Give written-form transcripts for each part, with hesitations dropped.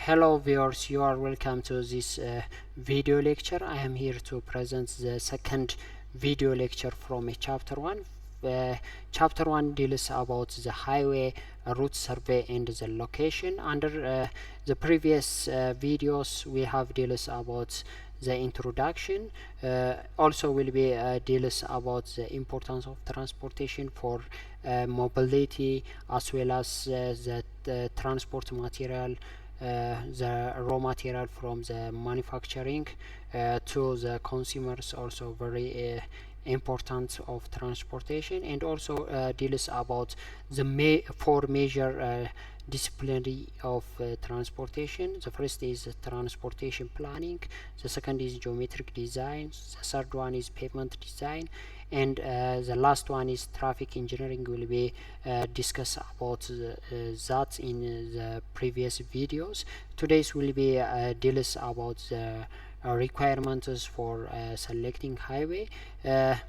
Hello viewers, you are welcome to this video lecture. I am here to present the second video lecture from chapter 1. Chapter 1 deals about the highway route survey and the location. Under the previous videos we have deals about the introduction. Also will be deals about the importance of transportation for mobility, as well as the transport material, the raw material from the manufacturing to the consumers, also very important of transportation, and also deals about the four major disciplinary of transportation. The first is transportation planning, the second is geometric design, the third one is pavement design, and the last one is traffic engineering. Will be discuss about that in the previous videos. Today's will be deals about the requirements for selecting highway. There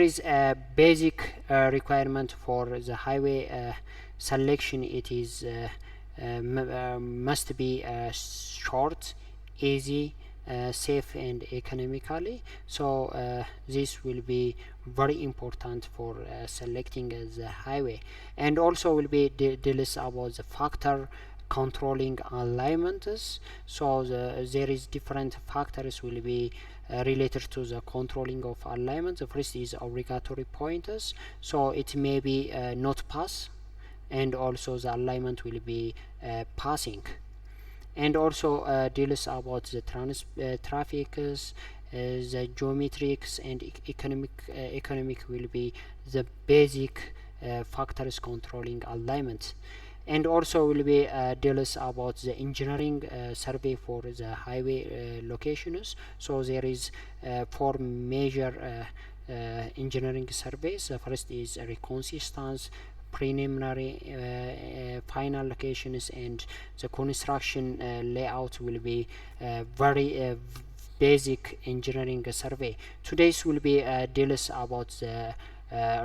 is a basic requirement for the highway selection. It is must be short, easy, safe and economically. So this will be very important for selecting the highway. And also will be deals about the factor controlling alignments. So there is different factors will be related to the controlling of alignment. The first is obligatory pointers, so it may be not pass, and also the alignment will be passing. And also deals about the traffics, the geometrics and economic will be the basic factors controlling alignment. And also will be deals about the engineering survey for the highway locations. So there is four major engineering surveys. The first is reconnaissance, preliminary, final locations, and the construction layout will be very basic engineering survey. Today's will be deals about the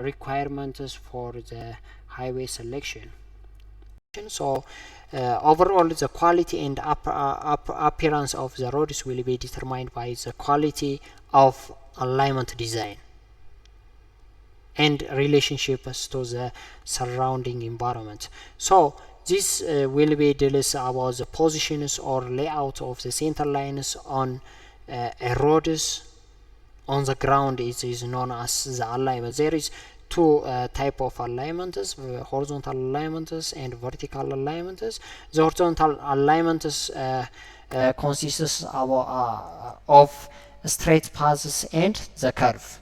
requirements for the highway selection. So overall the quality and appearance of the roads will be determined by the quality of alignment design and relationships to the surrounding environment. So this will be deals about the positions or layout of the center lines on a roads on the ground. It is known as the alignment. There is two type of alignments, horizontal alignments and vertical alignments. The horizontal alignments consists of straight paths and the curve.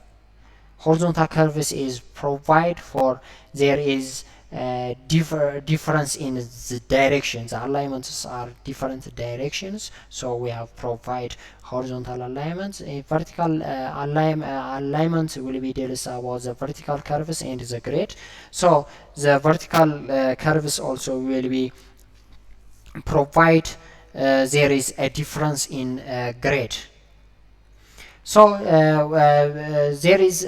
Horizontal curves is provide for there is difference in the directions. The alignments are different directions, so we have provide horizontal alignments. A vertical alignment will be deals about the vertical curves and the grade. So the vertical curves also will be provide there is a difference in grade. So there is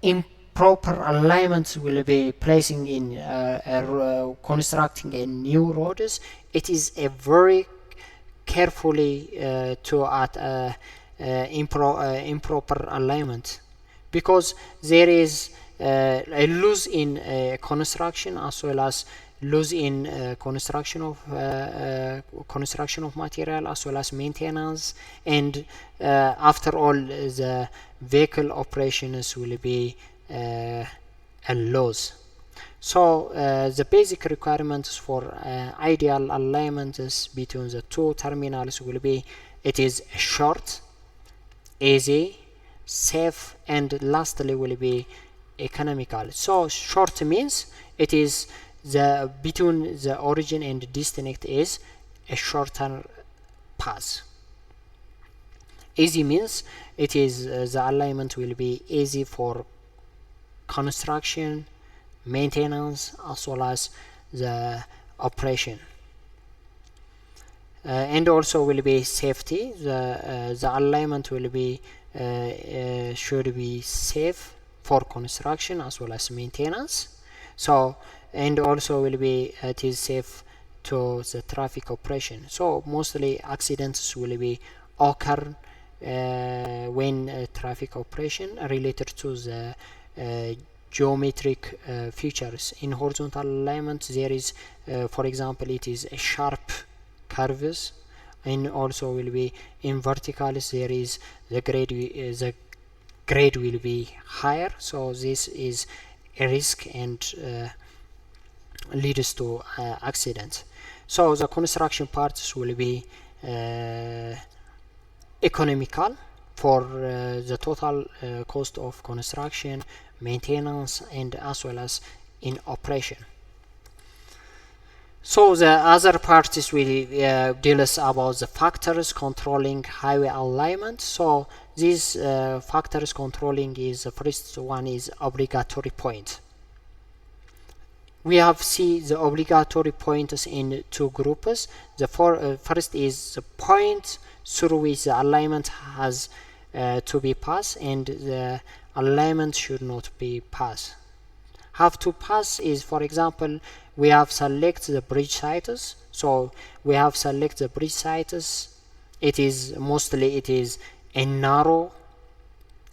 improper alignment will be placing in constructing a new roads. It is a very carefully to add improper alignment, because there is a loss in construction, as well as lose in construction of material, as well as maintenance, and after all the vehicle operations will be a loss. So the basic requirements for ideal alignments between the two terminals will be it is short, easy, safe, and lastly will be economical. So short means it is the between the origin and destination is a shorter path. Easy means it is the alignment will be easy for construction, maintenance, as well as the operation. And also will be safety. The alignment will be should be safe for construction as well as maintenance. So and also will be it is safe to the traffic operation. So mostly accidents will be occur when traffic operation related to the geometric features. In horizontal alignment there is for example it is a sharp curves, and also will be in verticals there is the grade will be higher, so this is a risk and leads to accidents. So the construction parts will be economical for the total cost of construction, maintenance, and as well as in operation. So the other parts will deals about the factors controlling highway alignment. So these factors controlling is the first one is obligatory point. We have seen the obligatory points in two groups. The first is the point through which the alignment has to be passed, and the alignment should not be passed. Have to pass is, for example, we have select the bridge sites. So we have select the bridge sites. It is mostly it is a narrow,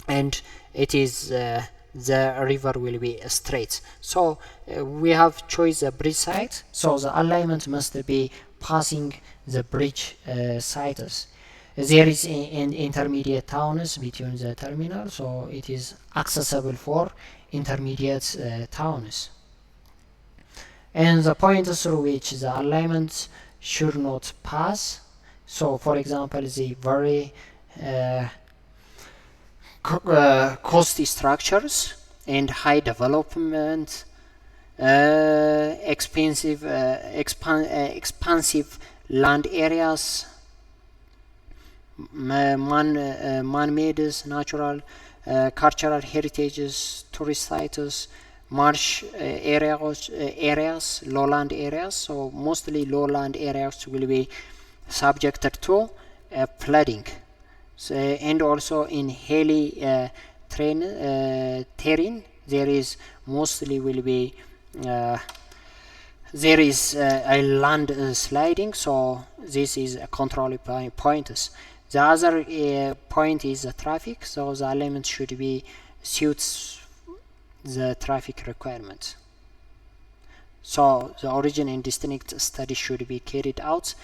and it is the river will be straight. So we have choice the bridge site. So the alignment must be passing the bridge sites. There is an intermediate towns between the terminal, so it is accessible for intermediate towns. And the points through which the alignment should not pass. So for example, the very costly structures and high development, expensive land areas, man-made, natural, cultural heritages, tourist sites, marsh areas, lowland areas. So mostly lowland areas will be subjected to flooding. So, and also in hilly terrain there is mostly will be there is a land sliding, so this is a control points. The other point is the traffic, so the alignment should be suits the traffic requirements. So the origin and destination study should be carried out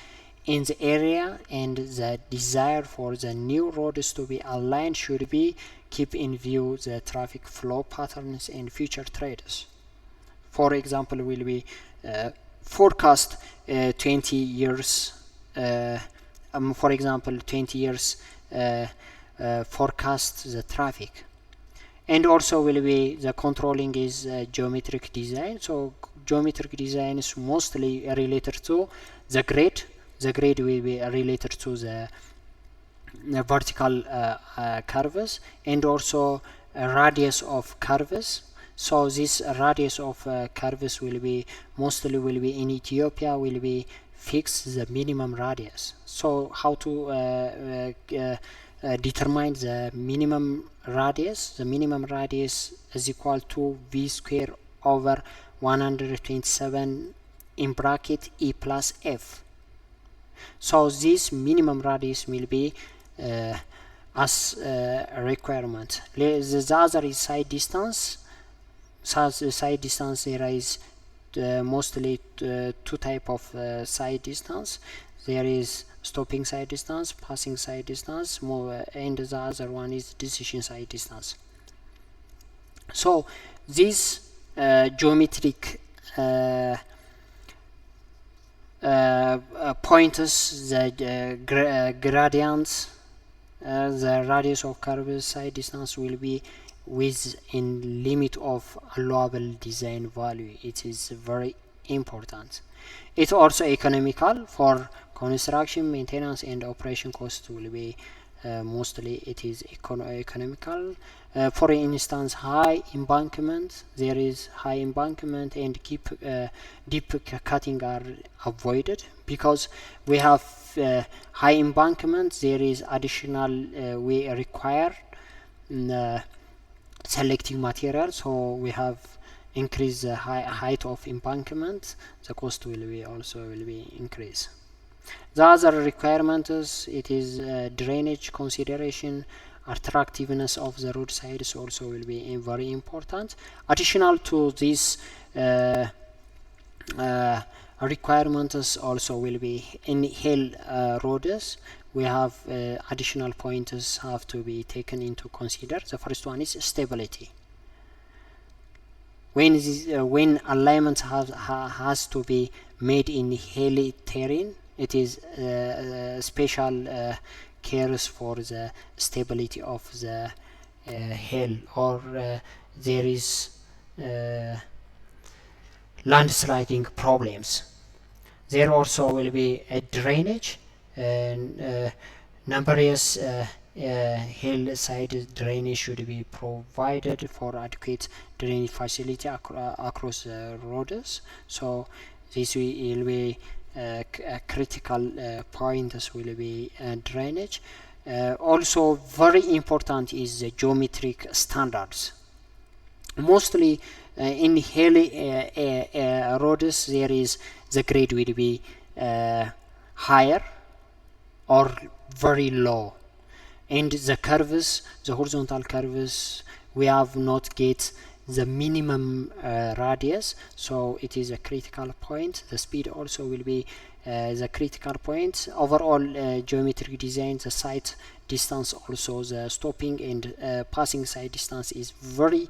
in the area, and the desire for the new roads to be aligned should be keep in view the traffic flow patterns and future trades. For example, will be forecast 20 years for example 20 years forecast the traffic. And also will be the controlling is geometric design. So geometric design is mostly related to the grade. The grade will be related to the vertical curves, and also radius of curves. So this radius of curves will be mostly will be in Ethiopia will be fix the minimum radius. So how to determine the minimum radius? The minimum radius is equal to v square over 127 in bracket e plus f. So this minimum radius will be as a requirement. The other is side distance. So the side distance there is mostly two type of side distance. There is stopping side distance, passing side distance, and the other one is decision side distance. So these geometric pointers, the gradients, the radius of curve, side distance will be within limit of allowable design value. It is very important. It's also economical for construction, maintenance, and operation costs will be mostly it is economical. For instance, high embankment, there is high embankment and deep cutting are avoided, because we have high embankment. There is additional we require selecting material, so we have increase the height of embankment, the cost will be increased. The other requirements, it is drainage consideration, attractiveness of the roadsides also will be very important. Additional to these requirements also will be in hill roads. We have additional points have to be taken into consider. The first one is stability. When alignment has to be made in hilly terrain, it is special cares for the stability of the hill, or there is landsliding problems. There also will be a drainage and numerous hillside drainage should be provided for adequate drainage facility across the roads. So this will be a critical points will be drainage. Also very important is the geometric standards. Mostly in hilly roads there is the grade will be higher or very low, and the curves, the horizontal curves, we have not get the minimum radius, so it is a critical point. The speed also will be the critical point. Overall geometric design, the side distance, also the stopping and passing side distance is very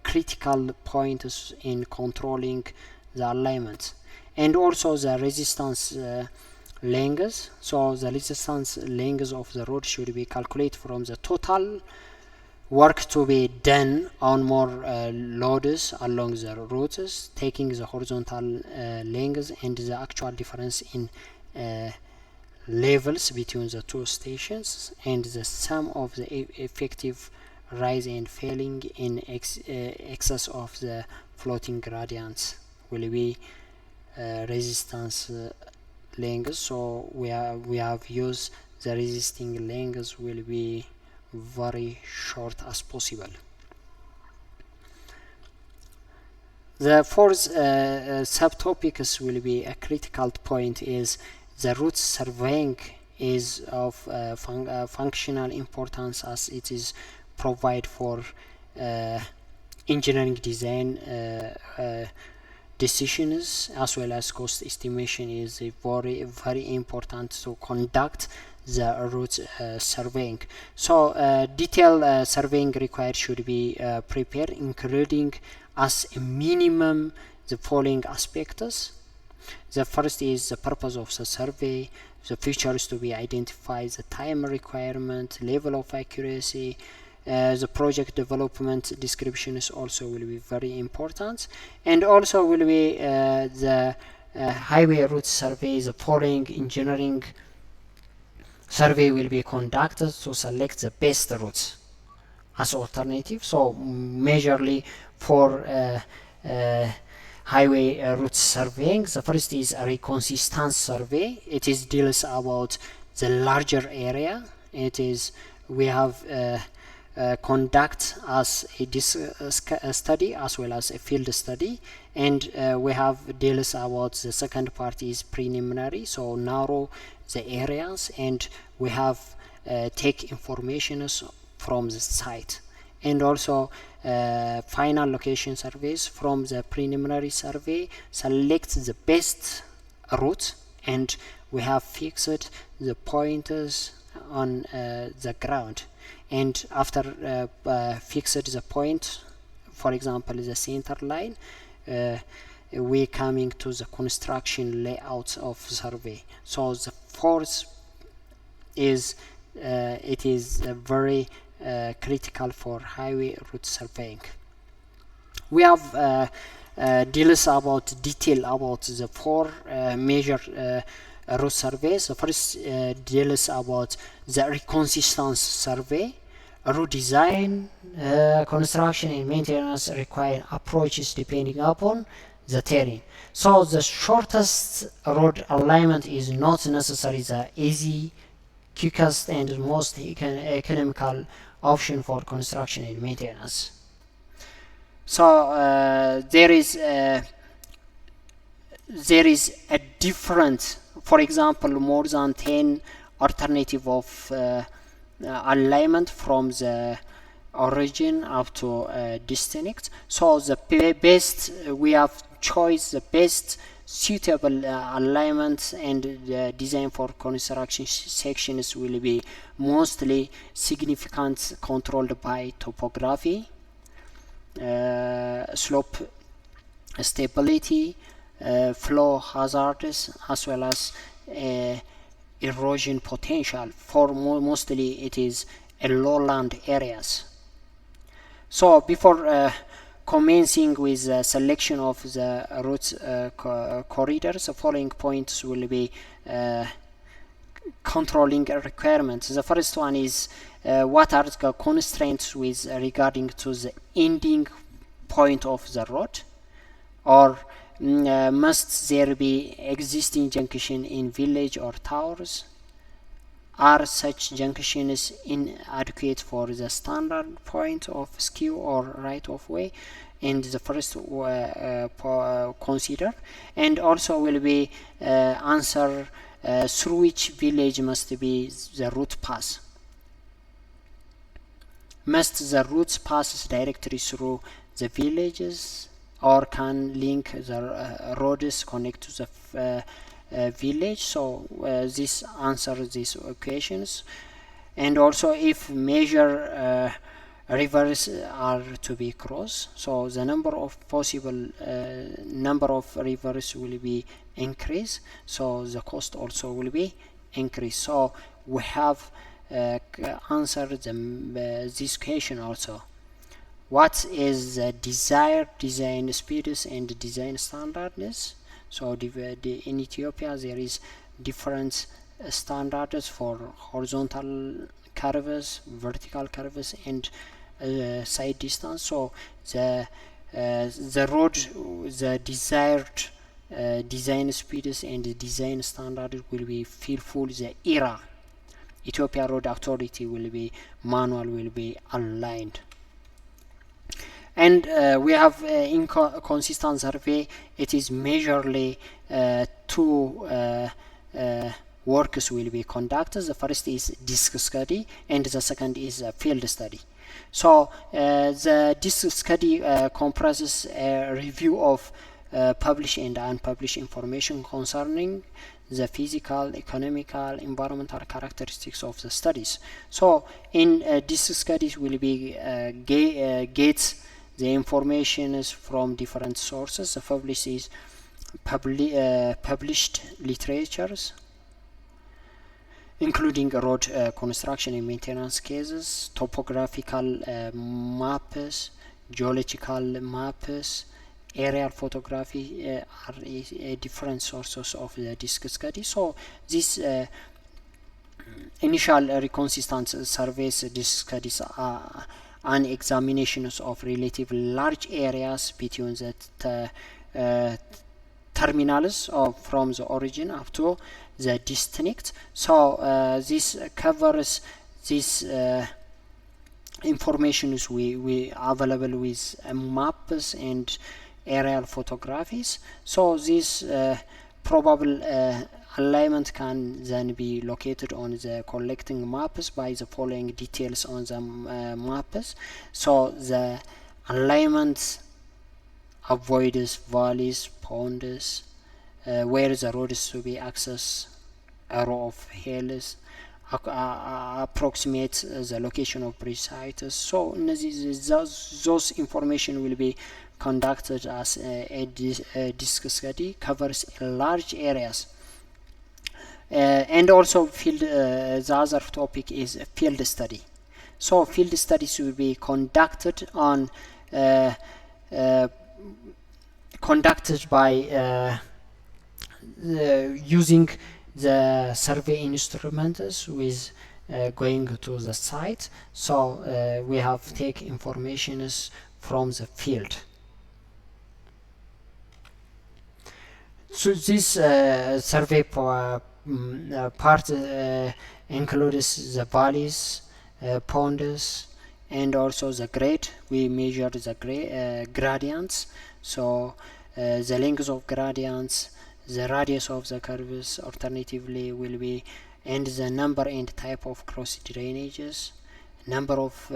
critical points in controlling the alignment. And also the resistance length. So the resistance length of the road should be calculated from the total work to be done on more loads along the routes, taking the horizontal length and the actual difference in levels between the two stations, and the sum of the effective rise and falling in excess of the floating gradients will be resistance length. So we have used the resisting length will be very short as possible. The fourth subtopics will be a critical point is the route surveying is of functional importance, as it is provide for engineering design decisions as well as cost estimation. Is very important to conduct the route surveying. So detailed surveying required should be prepared, including as a minimum the following aspects. The first is the purpose of the survey, the features to be identified, the time requirement, level of accuracy, the project development descriptions also will be very important, and also will be the highway route survey. The following engineering survey will be conducted to select the best routes as alternative. So majorly for highway route surveying, the first is a reconsistency survey. It is deals about the larger area. It is we have conduct as a study as well as a field study, and we have deals about the second part is preliminary, so narrow the areas, and we have take information from the site, and also final location surveys. From the preliminary survey, select the best route, and we have fixed the pointers on the ground, and after fixed the point, for example the center line, we coming to the construction layout of survey. So the fourth is it is very critical for highway route surveying. We have deals about detail about the four major route surveys. The first deals about the reconsistency survey. Route design, construction and maintenance require approaches depending upon the terrain. So the shortest road alignment is not necessarily the easy, quickest and most economical option for construction and maintenance. So there is a different, for example, more than 10 alternative of alignment from the origin up to distinct. So the best we have choice the best suitable alignment and design for construction sections will be mostly significant controlled by topography, slope stability, flow hazards, as well as erosion potential. For mostly it is lowland areas. So before commencing with the selection of the route corridors, the following points will be controlling requirements. The first one is what are the constraints with regarding to the ending point of the road, or must there be existing junction in village or towers? Are such junctions inadequate for the standard point of skew or right of way? And the first consider, and also will be answer through which village must be the route pass. Must the routes pass directly through the villages, or can link the roads connect to the village? So this answers these questions. And also if major rivers are to be crossed, so the number of possible number of rivers will be increased, so the cost also will be increased. So we have answered this question also. What is the desired design speeds and design standards? So in Ethiopia there is different standards for horizontal curves, vertical curves, and side distance. So the road, the desired design speeds and design standard will be fulfill the era. Ethiopia Road Authority will be manual, will be aligned. And we have inconsistent survey. It is majorly two works will be conducted. The first is disk study and the second is field study. So the disk study comprises a review of published and unpublished information concerning the physical, economical, environmental characteristics of the studies. So in disk studies will be get the information is from different sources. The published is published literatures, including road construction and maintenance cases, topographical maps, geological maps, aerial photography are different sources of the disk study. So this initial reconsistent surveys disk studies are an examinations of relatively large areas between the terminals of from the origin up to the distinct. So this covers this information is we available with maps and aerial photographies. So this probable alignment can then be located on the collecting maps by the following details on the maps. So the alignment avoids valleys, ponds, where the road is to be accessed, a row of hills, approximate the location of bridge sites. So those information will be conducted as a disk study, covers large areas. And also field, the other topic is field study. So field studies will be conducted on conducted by using the survey instruments with going to the site. So we have take informations from the field. So this survey part includes the valleys, ponds, and also the grade. We measure the gradients, so the length of gradients, the radius of the curves alternatively will be, and the number and type of cross drainages, number of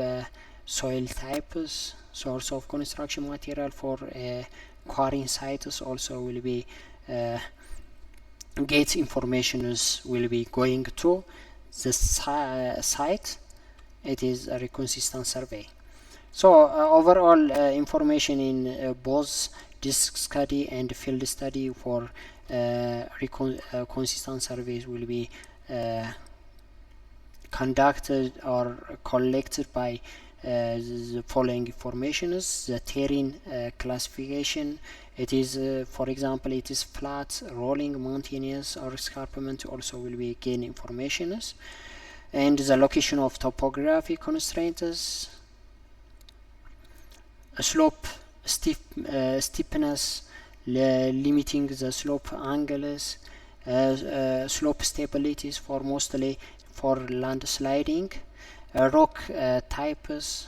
soil types, source of construction material for quarrying sites also will be gate information will be going to the site. It is a reconsistent survey. So overall information in both disk study and field study for consistent surveys will be conducted or collected by the following informations: the terrain classification. It is for example, it is flat, rolling, mountainous, or escarpment also will be gain informations, and the location of topographic constraints, slope steepness, limiting the slope angles, slope stabilities for mostly for landsliding, rock types,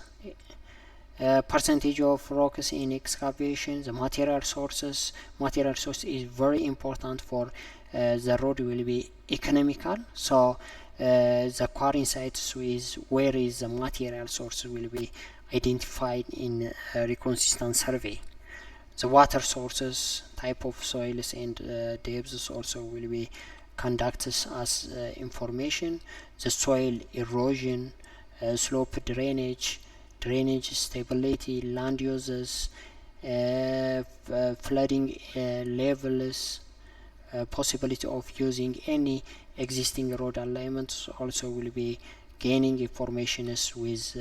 percentage of rocks in excavation, the material sources. Material source is very important for the road will be economical, so the quarrying sites is where is the material source will be identified in a reconsistent survey. The water sources, type of soils, and depths also will be conducted as information. The soil erosion, slope drainage, drainage stability, land uses, flooding levels, possibility of using any existing road alignments also will be gaining information with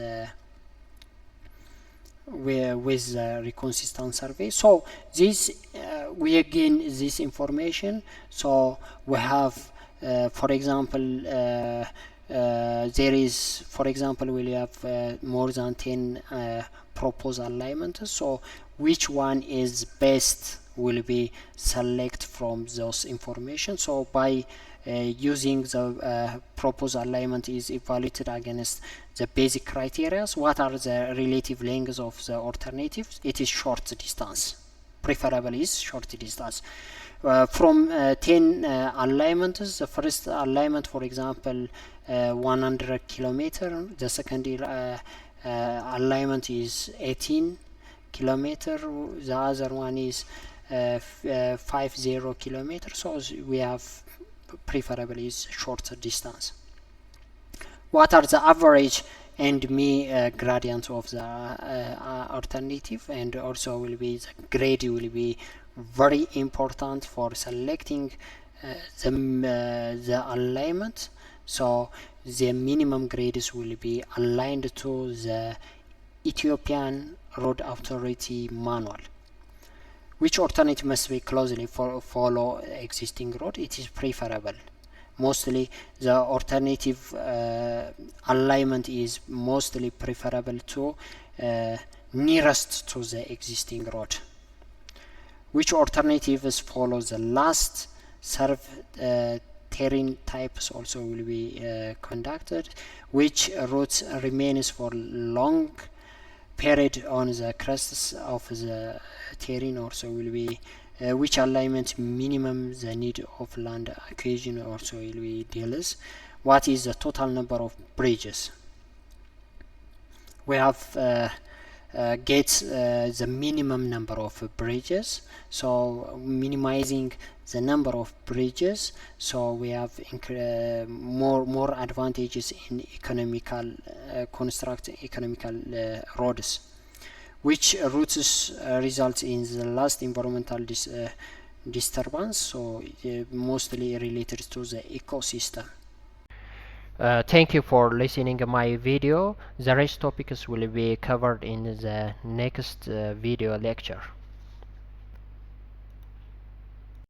reconsistent survey. So this we gain this information. So we have for example there is, for example, we have more than 10 proposed alignments, so which one is best will be select from those information. So by using the proposed alignment is evaluated against the basic criteria. What are the relative lengths of the alternatives? It is short distance, preferable is short distance. From 10 alignments, the first alignment, for example, 100 kilometer, the second alignment is 18 kilometer, the other one is 50 kilometer, so we have preferable is shorter distance. What are the average and mean gradient of the alternative, and also will be the grade will be very important for selecting the alignment. So the minimum grades will be aligned to the Ethiopian Road Authority manual. Which alternative must be closely follow existing road? It is preferable. Mostly the alternative alignment is mostly preferable to nearest to the existing road. Which alternatives follow the last served terrain types also will be conducted. Which routes remains for long period on the crests of the terrain also will be which alignment minimum the need of land acquisition also will be deals. What is the total number of bridges? We have get the minimum number of bridges, so minimizing the number of bridges, so we have more advantages in economical economical roads. Which routes result in the last environmental disturbance? So mostly related to the ecosystem. Thank you for listening to my video. The rest topics will be covered in the next video lecture.